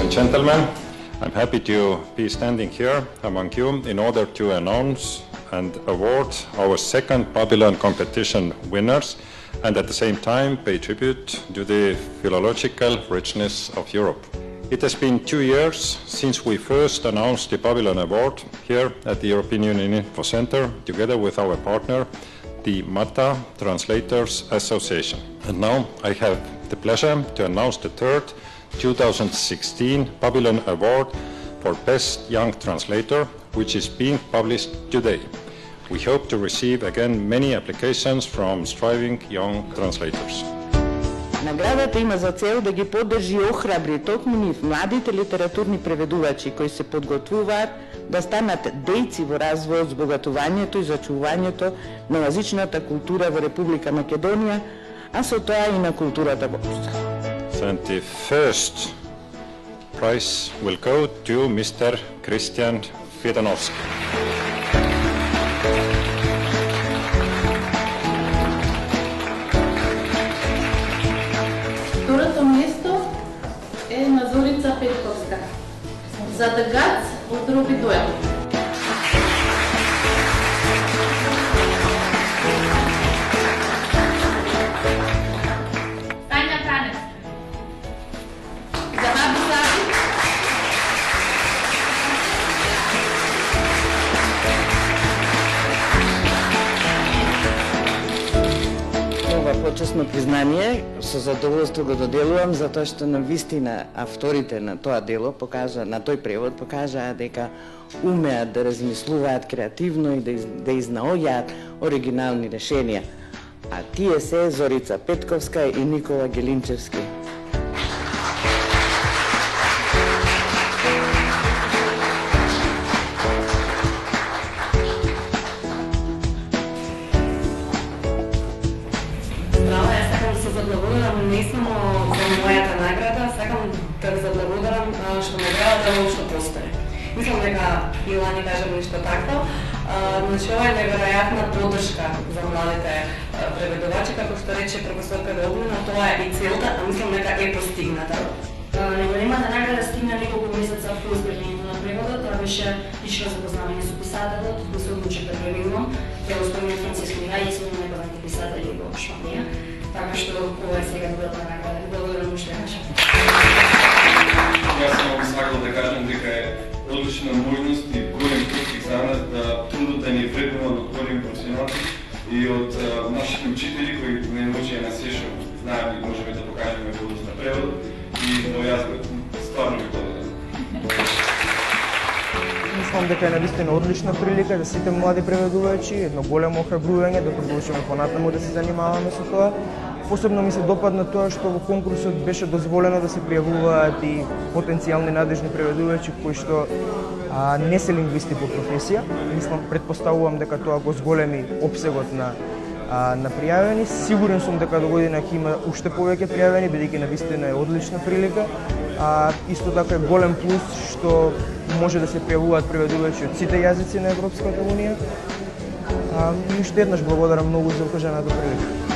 and gentlemen, I'm happy to be standing here among you in order to announce and award our second Babylon competition winners and at the same time pay tribute to the philological richness of Europe. It has been 2 years since we first announced the Babylon Award here at the European Union Info Center together with our partner, the MATA Translators Association. And now I have the pleasure to announce the third 2016 Babylon Award for Best Young Translator, which is being published today. We hope to receive again many applications from striving young translators. Наградата има за цел да ги поддржи и охрабри токму нив младите литературни преведувачи кои се подготвуваат да станат дејци во развојот, збогатувањето и зачувањето на јазичната култура во Република Македонија, а со тоа и на културата воопшто. And the first prize will go to Mr. Christian Fidanovski. Второто место е на Зорица Петковска за Дъгац от Руби дуел. Почесно признание, со задоволство го доделувам, затоа што на вистина авторите на тоа дело на тој превод покажаа дека умеат да размислуваат креативно и да изнаоѓаат оригинални решенија. А тие се Зорица Петковска и Никола Гелинчевски. Не само за мојата награда, сакам да ви заблагодарам што наградата воопшто постои. Мислам дека Илани кажа нешто такво. Значи, ова е неверојатна поддршка за младите преведувачи, како што рече професор Педогнина, тоа е и целта, а мислам дека е постигната. Неголемата награда стигна неколку месеца по изпълнението на преводот, тоа беше лично запознавање со писателот, да се одлучи да преведувам, превоспомнет Франциско Мирај и сме неговите писатели во Шпанија. Така што ова е сега добрата награда. Благодарам уште еднаш. Јас само би сакал да кажам дека е одлична можност и голем потик за нас да трудот да ни вреднува од големи професионалци и од нашите учители кои не научија на се што знаат и можеме да покажеме во однос на превод и јас стварно ви благодарам. Мислам дека е навистина одлична прилика за сите млади преведувачи, едно големо охрабрување да продолжиме понатаму да се занимаваме со тоа. Посебно ми се допадна тоа што во конкурсот беше дозволено да се пријавуваат и потенцијални надежни преведувачи кои што не се лингвисти по професија. Мислам, предпоставувам дека тоа го зголеми опсегот на пријавени. Сигурен сум дека до година ќе има уште повеќе пријавени, бидејќи навистина е одлична прилика. Исто така е голем плюс што може да се пријавуваат преведувачи од сите јазици на Европската унија. И уште еднаш благодарам многу за укажаната прилика.